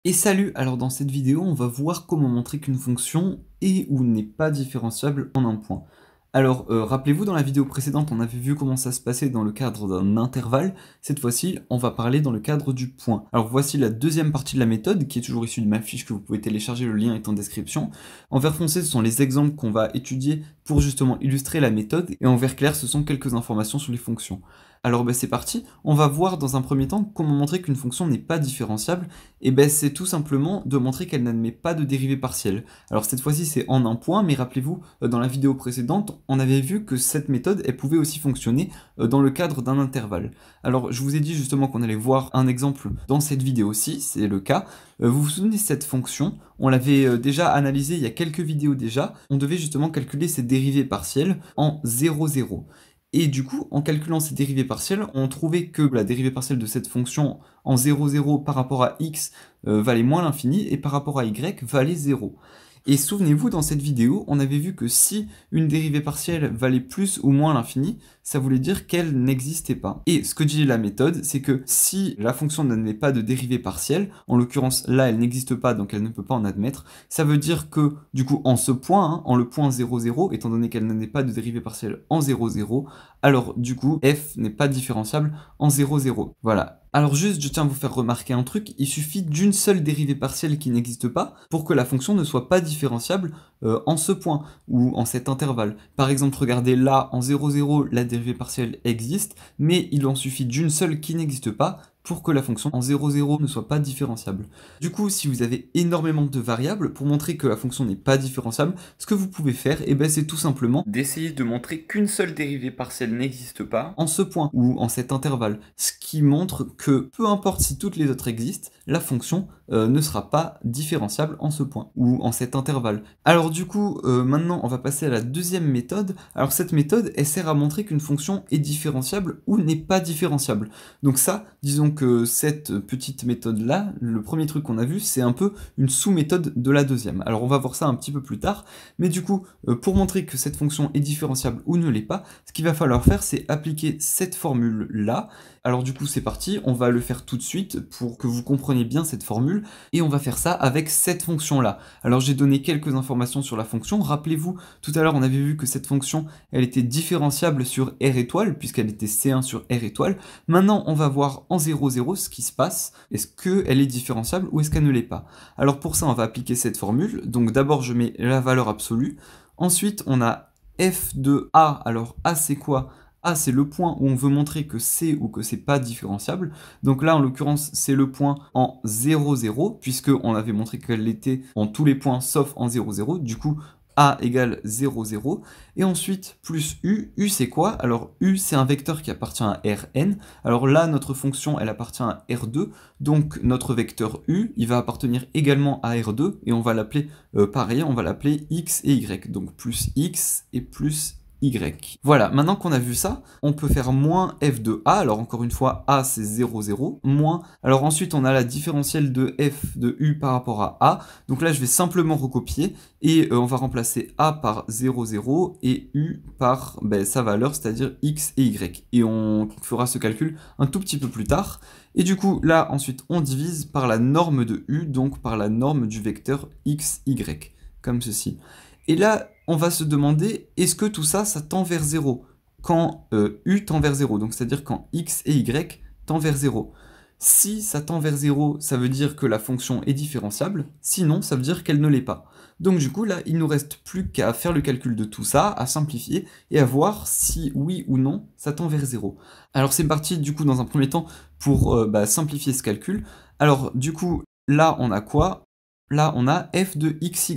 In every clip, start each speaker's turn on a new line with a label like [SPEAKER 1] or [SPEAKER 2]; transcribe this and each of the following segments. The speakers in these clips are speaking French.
[SPEAKER 1] Et salut! Alors dans cette vidéo, on va voir comment montrer qu'une fonction est ou n'est pas différenciable en un point. Alors, rappelez-vous, dans la vidéo précédente, on avait vu comment ça se passait dans le cadre d'un intervalle. Cette fois-ci, on va parler dans le cadre du point. Alors voici la deuxième partie de la méthode, qui est toujours issue de ma fiche que vous pouvez télécharger, le lien est en description. En vert foncé, ce sont les exemples qu'on va étudier pour justement illustrer la méthode, et en vert clair, ce sont quelques informations sur les fonctions. Alors c'est parti, on va voir dans un premier temps comment montrer qu'une fonction n'est pas différenciable. Et c'est tout simplement de montrer qu'elle n'admet pas de dérivée partielle. Alors cette fois-ci c'est en un point, mais rappelez-vous, dans la vidéo précédente, on avait vu que cette méthode, elle pouvait aussi fonctionner dans le cadre d'un intervalle. Alors je vous ai dit justement qu'on allait voir un exemple dans cette vidéo-ci, c'est le cas. Vous vous souvenez de cette fonction? On l'avait déjà analysée il y a quelques vidéos déjà. On devait justement calculer ses dérivées partielles en 0, 0. Et du coup, en calculant ces dérivées partielles, on trouvait que la dérivée partielle de cette fonction en 0, 0 par rapport à x valait moins l'infini, et par rapport à y valait 0. Et souvenez-vous, dans cette vidéo, on avait vu que si une dérivée partielle valait plus ou moins l'infini, ça voulait dire qu'elle n'existait pas. Et ce que dit la méthode, c'est que si la fonction n'admet pas de dérivée partielle, en l'occurrence là elle n'existe pas donc elle ne peut pas en admettre, ça veut dire que du coup en ce point, en le point 0, 0, étant donné qu'elle n'admet pas de dérivée partielle en 0, 0, alors du coup f n'est pas différenciable en 0, 0. Voilà. Alors juste, je tiens à vous faire remarquer un truc, il suffit d'une seule dérivée partielle qui n'existe pas pour que la fonction ne soit pas différenciable en ce point, ou en cet intervalle. Par exemple, regardez là, en 0, 0, la dérivée partielle existe, mais il en suffit d'une seule qui n'existe pas pour que la fonction en 0, 0 ne soit pas différenciable. Du coup, si vous avez énormément de variables, pour montrer que la fonction n'est pas différenciable, ce que vous pouvez faire, c'est tout simplement d'essayer de montrer qu'une seule dérivée partielle n'existe pas en ce point, ou en cet intervalle, ce qui montre que peu importe si toutes les autres existent, la fonction ne sera pas différenciable en ce point, ou en cet intervalle. Alors du coup, maintenant on va passer à la deuxième méthode. Alors cette méthode, elle sert à montrer qu'une fonction est différenciable ou n'est pas différenciable. Donc ça, disons que cette petite méthode-là, le premier truc qu'on a vu, c'est un peu une sous-méthode de la deuxième. Alors on va voir ça un petit peu plus tard, mais du coup, pour montrer que cette fonction est différenciable ou ne l'est pas, ce qu'il va falloir faire, c'est appliquer cette formule-là. Alors du coup, c'est parti, on va le faire tout de suite pour que vous compreniez bien cette formule, et on va faire ça avec cette fonction-là. Alors j'ai donné quelques informations sur la fonction. Rappelez-vous, tout à l'heure on avait vu que cette fonction, elle était différenciable sur R étoile, puisqu'elle était C1 sur R étoile. Maintenant, on va voir en 0, 0 ce qui se passe. Est-ce qu'elle est différenciable ou est-ce qu'elle ne l'est pas? Alors pour ça, on va appliquer cette formule. Donc d'abord, je mets la valeur absolue. Ensuite, on a f de a. Alors a, c'est quoi? A, c'est le point où on veut montrer que c'est ou que c'est pas différenciable. Donc là, en l'occurrence, c'est le point en 0, 0, puisqu'on avait montré qu'elle l'était en tous les points sauf en 0, 0. Du coup, A égale 0, 0. Et ensuite, plus U. U, c'est quoi? Alors, U, c'est un vecteur qui appartient à Rn. Alors là, notre fonction, elle appartient à R2. Donc, notre vecteur U, il va appartenir également à R2. Et on va l'appeler, pareil, on va l'appeler X et Y. Donc, plus X et plus Y. Voilà, maintenant qu'on a vu ça, on peut faire moins f de a, alors encore une fois, a c'est 0, 0, moins, alors ensuite on a la différentielle de f de u par rapport à a, donc là je vais simplement recopier, et on va remplacer a par 0, 0, et u par sa valeur, c'est-à-dire x et y, et on fera ce calcul un tout petit peu plus tard, et du coup là ensuite on divise par la norme de u, donc par la norme du vecteur x, y, comme ceci. Et là, on va se demander, est-ce que tout ça, ça tend vers 0 quand u tend vers 0, donc c'est-à-dire quand x et y tend vers 0. Si ça tend vers 0, ça veut dire que la fonction est différenciable, sinon ça veut dire qu'elle ne l'est pas. Donc du coup, là, il nous reste plus qu'à faire le calcul de tout ça, à simplifier, et à voir si oui ou non, ça tend vers 0. Alors c'est parti, du coup, dans un premier temps, pour simplifier ce calcul. Alors du coup, là, on a quoi? Là, on a f de xy.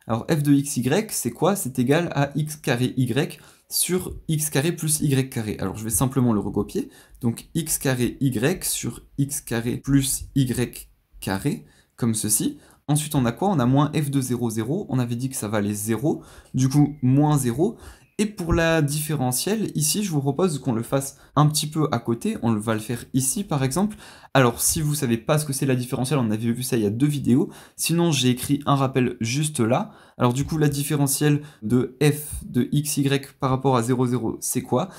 [SPEAKER 1] Alors f de xy, c'est quoi? C'est égal à x carré y sur x carré plus y carré. Alors je vais simplement le recopier. Donc x carré y sur x carré plus y carré, comme ceci. Ensuite on a quoi? On a moins f de 0, 0. On avait dit que ça valait 0. Du coup, moins 0. Et pour la différentielle, ici, je vous propose qu'on le fasse un petit peu à côté. On va le faire ici, par exemple. Alors, si vous ne savez pas ce que c'est la différentielle, on avait vu ça il y a 2 vidéos. Sinon, j'ai écrit un rappel juste là. Alors, du coup, la différentielle de f de xy par rapport à 0, 0, c'est quoi?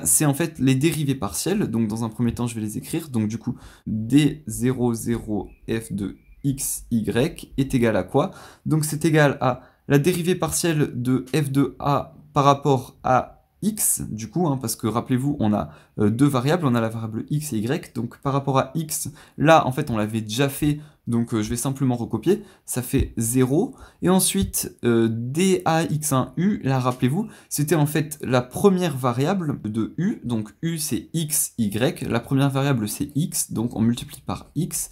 [SPEAKER 1] C'est en fait les dérivées partielles. Donc, dans un premier temps, je vais les écrire. Donc, du coup, d0, 0, f de xy est égal à quoi? Donc c'est égal à la dérivée partielle de f de a par rapport à x, du coup, hein, parce que rappelez-vous, on a deux variables, on a la variable x et y, donc par rapport à x, là, en fait, on l'avait déjà fait, donc je vais simplement recopier, ça fait 0, et ensuite, dax1u, là, rappelez-vous, c'était en fait la première variable de u, donc u c'est x, y, la première variable c'est x, donc on multiplie par x,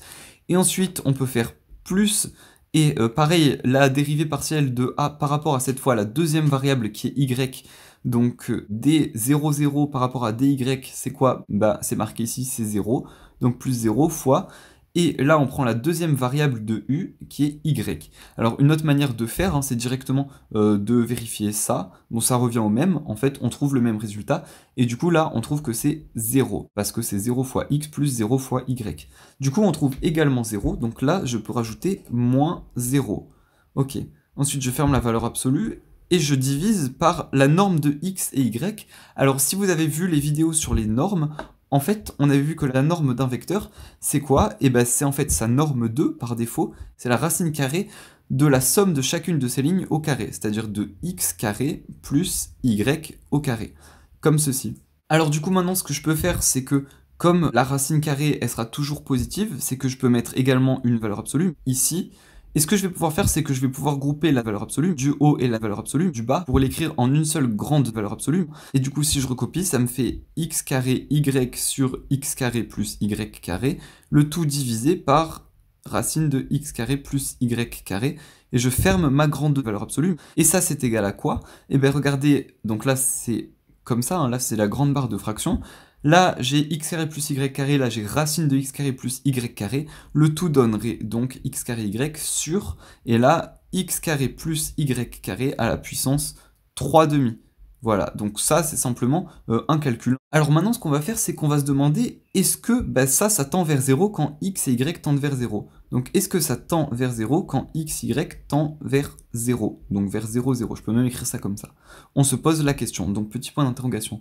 [SPEAKER 1] et ensuite, on peut faire plus, et pareil, la dérivée partielle de a par rapport à cette fois la deuxième variable qui est y, donc d00 par rapport à dy, c'est quoi? Bah c'est marqué ici, c'est 0, donc plus 0 fois, et là on prend la deuxième variable de u qui est y. Alors une autre manière de faire, hein, c'est directement de vérifier ça, bon ça revient au même, en fait on trouve le même résultat, et du coup là on trouve que c'est 0, parce que c'est 0 fois x plus 0 fois y. Du coup on trouve également 0, donc là je peux rajouter moins 0. Ok, ensuite je ferme la valeur absolue, et je divise par la norme de x et y. Alors si vous avez vu les vidéos sur les normes, en fait, on avait vu que la norme d'un vecteur, c'est quoi? Et ben c'est en fait sa norme 2 par défaut, c'est la racine carrée de la somme de chacune de ces lignes au carré, c'est-à-dire de x carré plus y au carré, comme ceci. Alors du coup maintenant ce que je peux faire, c'est que comme la racine carrée elle sera toujours positive, c'est que je peux mettre également une valeur absolue ici. Et ce que je vais pouvoir faire, c'est que je vais pouvoir grouper la valeur absolue du haut et la valeur absolue du bas pour l'écrire en une seule grande valeur absolue. Et du coup, si je recopie, ça me fait x carré y sur x carré plus y carré, le tout divisé par racine de x carré plus y carré, et je ferme ma grande valeur absolue. Et ça, c'est égal à quoi? Et bien regardez, donc là, c'est comme ça, hein, là, c'est la grande barre de fraction. Là, j'ai x carré plus y carré, là j'ai racine de x carré plus y carré, le tout donnerait donc x carré y sur, et là, x carré plus y carré à la puissance 3 demi. Voilà, donc ça c'est simplement un calcul. Alors maintenant ce qu'on va faire, c'est qu'on va se demander, est-ce que ça tend vers 0 quand x et y tendent vers 0? Donc est-ce que ça tend vers 0 quand x, y tend vers 0? Donc vers 0, 0, je peux même écrire ça comme ça. On se pose la question, donc petit point d'interrogation.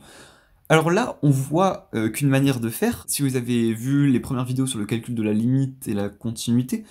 [SPEAKER 1] Alors là, on voit qu'une manière de faire, si vous avez vu les premières vidéos sur le calcul de la limite et la continuité,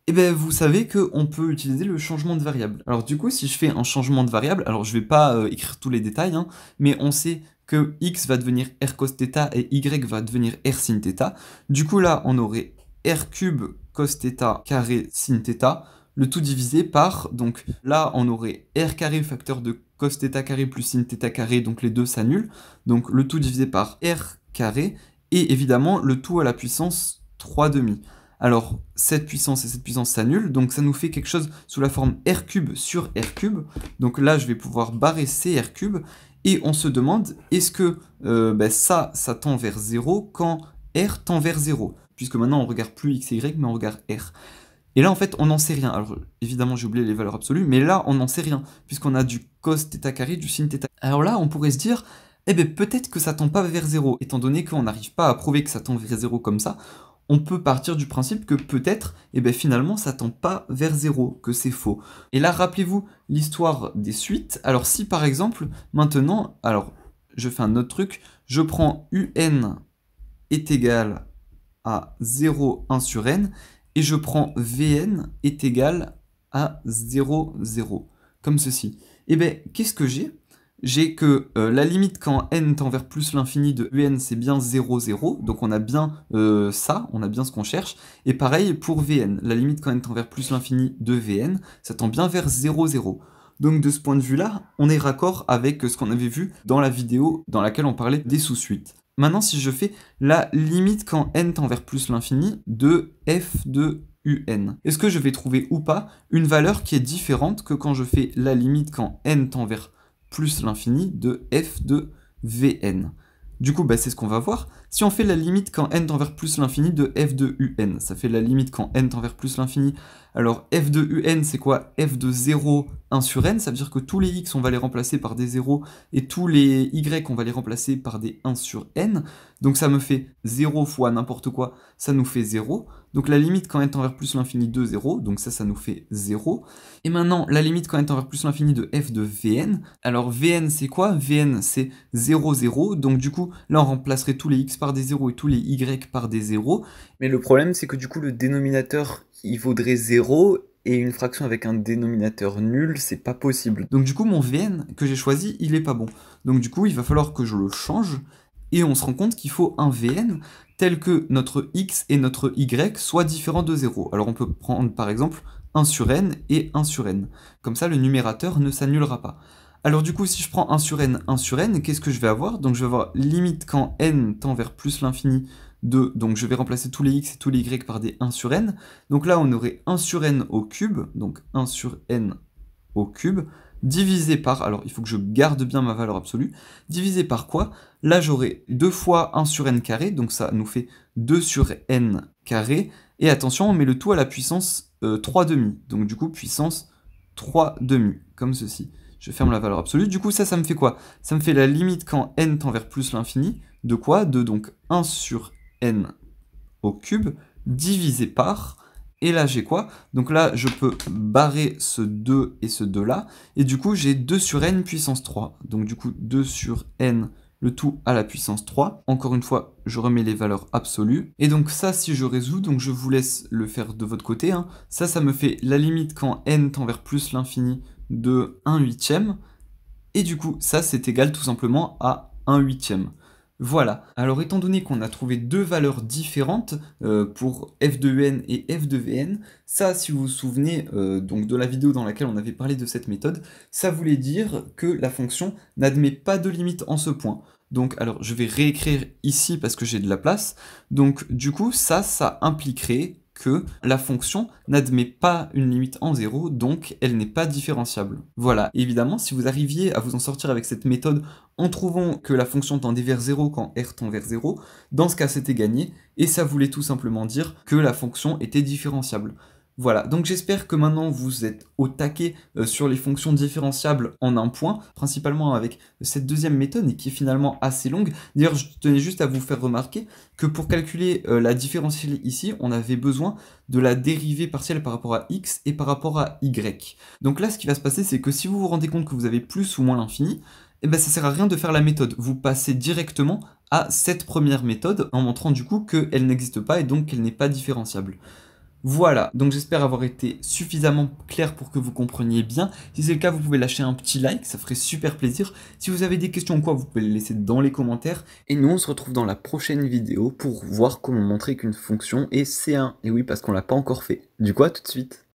[SPEAKER 1] eh ben vous savez qu'on peut utiliser le changement de variable. Alors du coup, si je fais un changement de variable, alors je vais pas écrire tous les détails, hein, mais on sait que x va devenir r cos θ et y va devenir r sin θ. Du coup là, on aurait r cube cos θ carré sin θ, le tout divisé par, donc là on aurait r carré facteur de cos θ carré plus sin θ carré, donc les deux s'annulent, donc le tout divisé par r carré, et évidemment le tout à la puissance 3 demi. Alors cette puissance et cette puissance s'annulent, donc ça nous fait quelque chose sous la forme r cube sur r cube, donc là je vais pouvoir barrer ces r cube, et on se demande, est-ce que ça tend vers 0 quand r tend vers 0, puisque maintenant on regarde plus x et y, mais on regarde r. Et là, en fait, on n'en sait rien. Alors, évidemment, j'ai oublié les valeurs absolues, mais là, on n'en sait rien, puisqu'on a du cos θ carré, du sin θ. Alors là, on pourrait se dire, eh bien, peut-être que ça tend pas vers 0. Étant donné qu'on n'arrive pas à prouver que ça tend vers 0 comme ça, on peut partir du principe que peut-être, eh bien, finalement, ça tend pas vers 0, que c'est faux. Et là, rappelez-vous l'histoire des suites. Alors, si, par exemple, maintenant, alors, je fais un autre truc, je prends un est égal à 0, 1 sur n, et je prends Vn est égal à 0, 0, comme ceci. Et bien, qu'est-ce que j'ai? J'ai que la limite quand n tend vers plus l'infini de Vn, c'est bien 0, 0, donc on a bien ça, on a bien ce qu'on cherche. Et pareil pour Vn, la limite quand n tend vers plus l'infini de Vn, ça tend bien vers 0, 0. Donc de ce point de vue-là, on est raccord avec ce qu'on avait vu dans la vidéo dans laquelle on parlait des sous-suites. Maintenant, si je fais la limite quand n tend vers plus l'infini de f de un, est-ce que je vais trouver ou pas une valeur qui est différente que quand je fais la limite quand n tend vers plus l'infini de f de vn? Du coup, c'est ce qu'on va voir. Si on fait la limite quand n tend vers plus l'infini de f de un, ça fait la limite quand n tend vers plus l'infini. Alors f de un, c'est quoi? F de 0, 1 sur n, ça veut dire que tous les x, on va les remplacer par des 0, et tous les y, on va les remplacer par des 1 sur n. Donc ça me fait 0 fois n'importe quoi, ça nous fait 0. Donc la limite quand n tend vers plus l'infini de 0, donc ça nous fait 0. Et maintenant, la limite quand n tend vers plus l'infini de f de vn. Alors vn, c'est quoi? Vn, c'est 0, 0. Donc du coup, là, on remplacerait tous les x par des 0 et tous les y par des 0. Mais le problème, c'est que du coup, le dénominateur, il vaudrait 0 et une fraction avec un dénominateur nul, c'est pas possible. Donc du coup, mon Vn que j'ai choisi, il est pas bon. Donc du coup, il va falloir que je le change, et on se rend compte qu'il faut un Vn tel que notre x et notre y soient différents de 0. Alors on peut prendre par exemple 1 sur n et 1 sur n. Comme ça, le numérateur ne s'annulera pas. Alors du coup, si je prends 1 sur n, qu'est-ce que je vais avoir? Donc je vais avoir limite quand n tend vers plus l'infini de, donc je vais remplacer tous les x et tous les y par des 1 sur n. Donc là, on aurait 1 sur n au cube, donc 1 sur n au cube, divisé par, alors il faut que je garde bien ma valeur absolue, divisé par quoi? Là, j'aurai 2 fois 1 sur n carré, donc ça nous fait 2 sur n carré, et attention, on met le tout à la puissance 3 demi, donc du coup, puissance 3 demi, comme ceci. Je ferme la valeur absolue, du coup, ça me fait quoi? Ça me fait la limite quand n tend vers plus l'infini, de quoi? De donc 1 sur n au cube, divisé par... Et là, j'ai quoi? Donc là, je peux barrer ce 2 et ce 2 là. Et du coup, j'ai 2 sur n puissance 3. Donc du coup, 2 sur n, le tout à la puissance 3. Encore une fois, je remets les valeurs absolues. Et donc ça, si je résous, donc je vous laisse le faire de votre côté. Hein. Ça me fait la limite quand n tend vers plus l'infini de 1/8. Et du coup, ça, c'est égal tout simplement à 1/8. Voilà, alors étant donné qu'on a trouvé deux valeurs différentes pour f de n et f de vn, ça, si vous vous souvenez donc de la vidéo dans laquelle on avait parlé de cette méthode, ça voulait dire que la fonction n'admet pas de limite en ce point. Donc, alors, je vais réécrire ici parce que j'ai de la place. Donc, du coup, ça impliquerait que la fonction n'admet pas une limite en 0, donc elle n'est pas différenciable. Voilà, évidemment, si vous arriviez à vous en sortir avec cette méthode en trouvant que la fonction tendait vers 0 quand r tend vers 0, dans ce cas c'était gagné, et ça voulait tout simplement dire que la fonction était différenciable. Voilà, donc j'espère que maintenant vous êtes au taquet sur les fonctions différenciables en un point, principalement avec cette deuxième méthode et qui est finalement assez longue. D'ailleurs, je tenais juste à vous faire remarquer que pour calculer la différentielle ici, on avait besoin de la dérivée partielle par rapport à x et par rapport à y. Donc là, ce qui va se passer, c'est que si vous vous rendez compte que vous avez plus ou moins l'infini, eh ben, ça sert à rien de faire la méthode. Vous passez directement à cette première méthode en montrant du coup qu'elle n'existe pas et donc qu'elle n'est pas différenciable. Voilà, donc j'espère avoir été suffisamment clair pour que vous compreniez bien. Si c'est le cas, vous pouvez lâcher un petit like, ça ferait super plaisir. Si vous avez des questions ou quoi, vous pouvez les laisser dans les commentaires. Et nous, on se retrouve dans la prochaine vidéo pour voir comment montrer qu'une fonction est C1. Et oui, parce qu'on l'a pas encore fait. Du coup, à tout de suite.